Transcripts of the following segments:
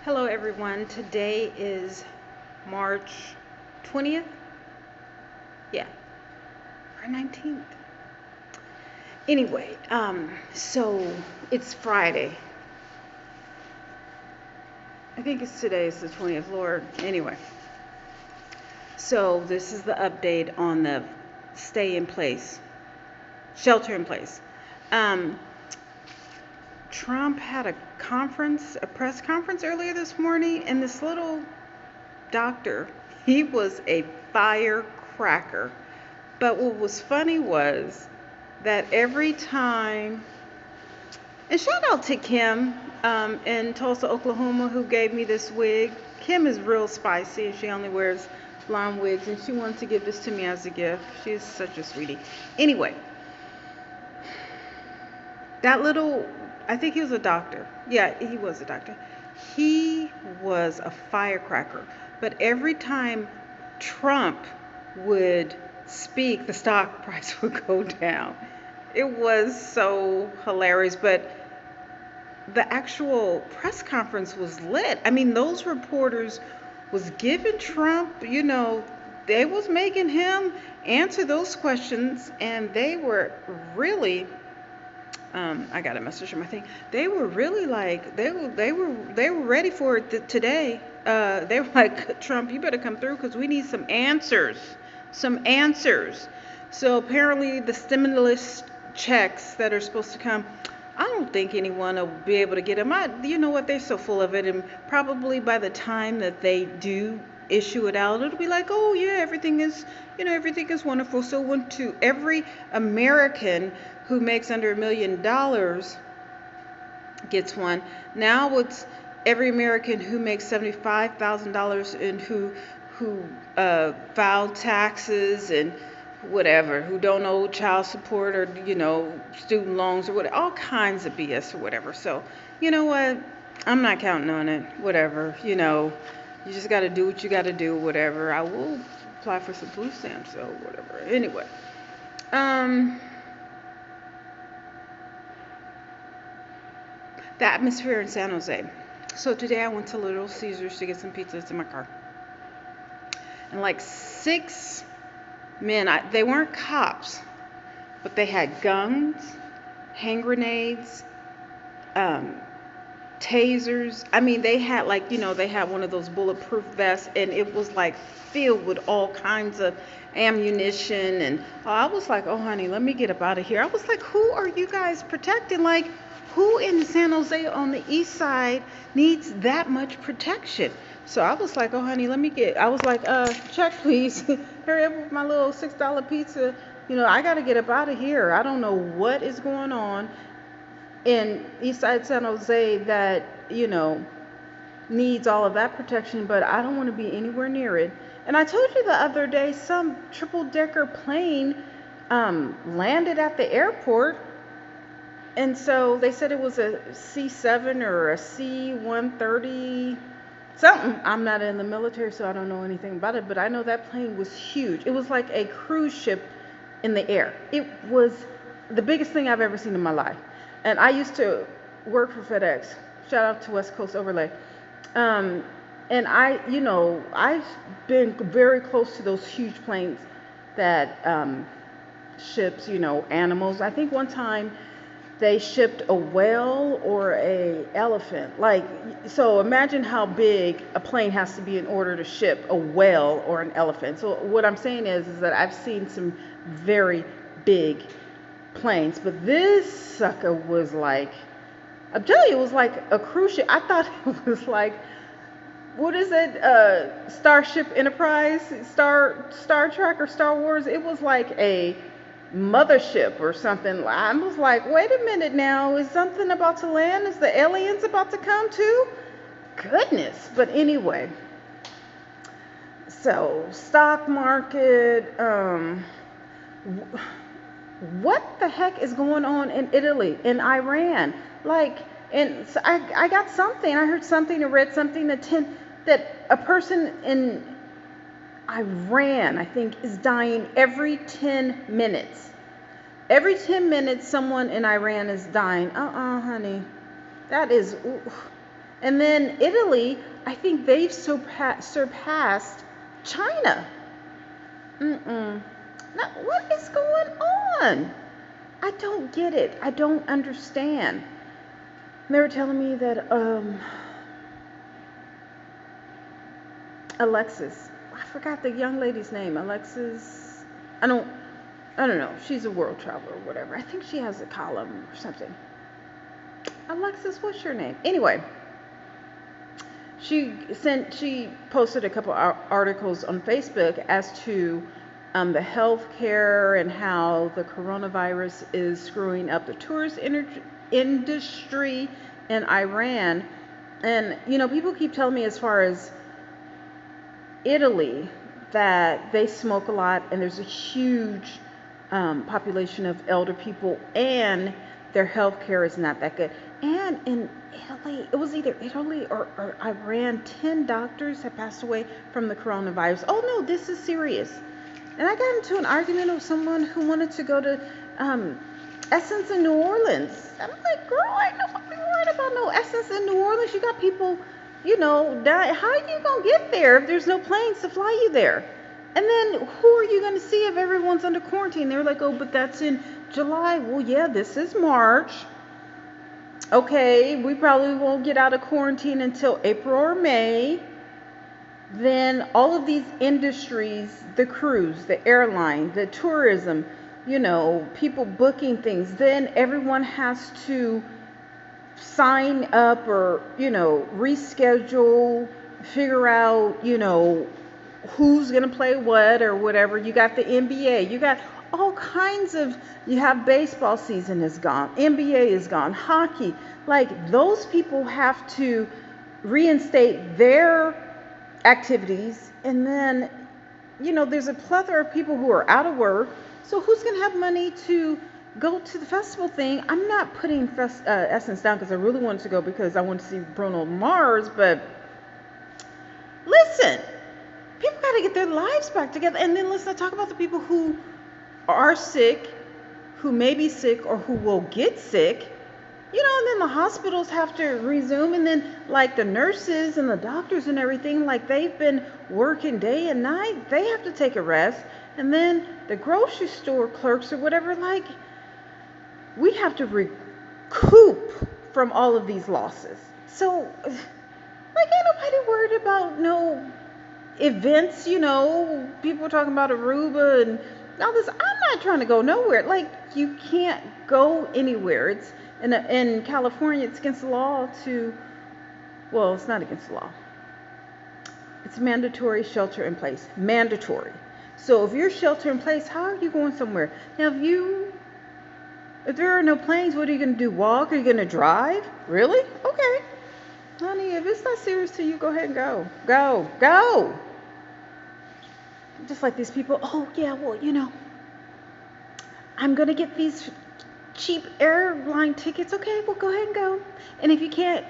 Hello, everyone. Today is March 20th. Yeah, or 19th. Anyway, so it's Friday. I think today is the 20th, Lord. Anyway, so this is the update on the stay in place, shelter in place. Um, Trump had a press conference earlier this morning, and this little doctor, he was a firecracker. But what was funny was that every time, and shout out to Kim in Tulsa, Oklahoma, who gave me this wig. Kim is real spicy, and she only wears blonde wigs, and she wanted to give this to me as a gift. She's such a sweetie. Anyway, that little, I think he was a doctor. Yeah, he was a doctor. He was a firecracker. But every time Trump would speak, the stock price would go down. It was so hilarious. But the actual press conference was lit. I mean, those reporters was giving Trump, they was making him answer those questions, and they were really I got a message from my thing. They were really like they were ready for it today. They were like, Trump, you better come through because we need some answers, some answers. So apparently the stimulus checks that are supposed to come, I don't think anyone will be able to get them. You know what? They're so full of it, and probably by the time that they do issue it out, it'll be like, oh yeah, everything is wonderful. So when to every American who makes under $1 million gets one. Now it's every American who makes $75,000 and who filed taxes and whatever, who don't owe child support or student loans or what, all kinds of BS or whatever. So you know what? I'm not counting on it. Whatever, you just got to do what you got to do. Whatever. I will apply for some food stamps. So whatever. Anyway, the atmosphere in San Jose. So today I went to Little Caesars to get some pizzas in my car. And like 6 men, they weren't cops, but they had guns, hand grenades, tasers. I mean, they had they had one of those bulletproof vests, and it was like filled with all kinds of ammunition. And I was like, oh honey, let me get up out of here. I was like, who are you guys protecting? Like, who in San Jose on the east side needs that much protection? So I was like, oh honey, I was like, check please. Hurry up with my little $6 pizza. I got to get up out of here. I don't know what is going on in east side San Jose that, needs all of that protection, but I don't want to be anywhere near it. And I told you the other day, some triple-decker plane landed at the airport. And so they said it was a C-7 or a C-130 something. I'm not in the military, so I don't know anything about it, but I know that plane was huge. It was like a cruise ship in the air. It was the biggest thing I've ever seen in my life. And I used to work for FedEx. Shout out to West Coast Overlay. And I've been very close to those huge planes that ships, animals. I think one time they shipped a whale or a elephant. So imagine how big a plane has to be in order to ship a whale or an elephant. So what I'm saying is that I've seen some very big planes, but this sucker was like, I'm telling you, it was like a cruise ship. I thought it was like, what is it? Starship Enterprise, Star Trek or Star Wars. It was like a mothership or something. I was like, wait a minute now, is something about to land? Is the aliens about to come too? Goodness. But anyway, so stock market, what the heck is going on in Italy, in Iran? And so I got something, I heard something, I read something that a person in Iran, I think, is dying every 10 minutes. Every 10 minutes, someone in Iran is dying. Honey. That is, oof. And then Italy, I think they've surpassed China. Now, what is going on? I don't get it. I don't understand. They were telling me that Alexis, I forgot the young lady's name. Alexis, I don't know. She's a world traveler or whatever. I think she has a column or something. Alexis, what's your name? Anyway, she posted a couple articles on Facebook as to the healthcare and how the coronavirus is screwing up the tourist industry in Iran. And people keep telling me, as far as Italy, that they smoke a lot and there's a huge population of elder people, and their health care is not that good. And in Italy, it was either Italy or Iran, 10 doctors have passed away from the coronavirus. Oh no, this is serious. And I got into an argument with someone who wanted to go to Essence in New Orleans. And I'm like, girl, ain't nobody worried about no Essence in New Orleans. You got people, die. How are you going to get there if there's no planes to fly you there? And then who are you going to see if everyone's under quarantine? They're like, oh, but that's in July. Well, yeah, this is March. Okay, we probably won't get out of quarantine until April or May. Then all of these industries, the cruise, the airline, the tourism, people booking things, then everyone has to sign up or, reschedule, figure out, who's going to play what or whatever. You got the NBA, you got all kinds of, you have baseball season is gone, NBA is gone, hockey. Like, those people have to reinstate their activities, and then there's a plethora of people who are out of work. So who's going to have money to go to the festival thing? I'm not putting Essence down, because I really wanted to go because I want to see Bruno Mars, but listen, people got to get their lives back together. And then let's not talk about the people who are sick, who may be sick, or who will get sick. And then the hospitals have to resume, and then like the nurses and the doctors and everything, like they've been working day and night, they have to take a rest. And then the grocery store clerks or whatever, like, we have to recoup from all of these losses. So, like, ain't nobody worried about no events, people talking about Aruba and all this. I'm not trying to go nowhere. Like, you can't go anywhere. It's in California, it's against the law to, well, it's not against the law. It's mandatory shelter in place. Mandatory. So if you're shelter in place, how are you going somewhere? Now, if there are no planes, what are you going to do? Walk? Are you going to drive? Really? Okay. Honey, if it's not serious to you, go ahead and go. Go. Just like these people, oh, yeah, well, I'm going to get these cheap airline tickets. Okay, well, go ahead and go. And if you can't,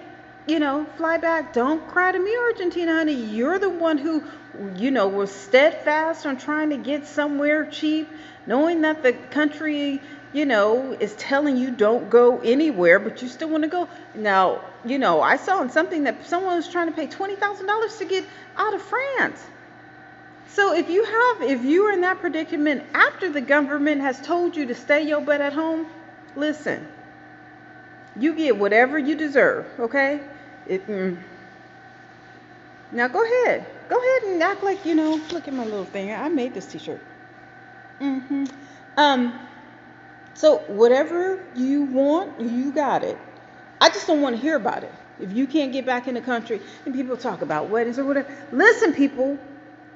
fly back, don't cry to me, Argentina, honey. You're the one who, was steadfast on trying to get somewhere cheap, knowing that the country, is telling you don't go anywhere, but you still want to go. Now, I saw in something that someone was trying to pay $20,000 to get out of France. So if you're in that predicament after the government has told you to stay your butt at home, listen, you get whatever you deserve, okay? Now go ahead and act like, look at my little thing. I made this t-shirt. So whatever you want, you got it. I just don't want to hear about it. If you can't get back in the country and people talk about weddings or whatever, listen, people,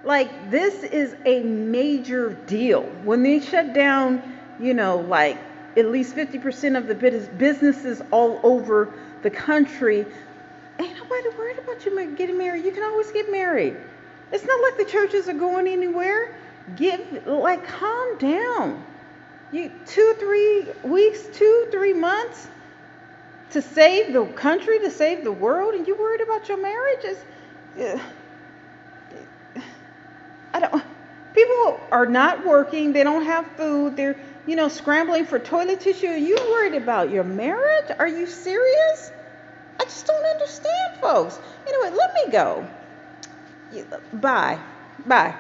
like, this is a major deal. When they shut down, like at least 50% of the businesses all over the country, ain't nobody worried about you getting married. You can always get married. It's not like the churches are going anywhere. Calm down. You 2-3 weeks, 2-3 months to save the country, to save the world, and you worried about your marriages? People are not working. They don't have food. They're, scrambling for toilet tissue. Are you worried about your marriage? Are you serious? I just don't understand folks. Anyway, let me go. Bye. Bye.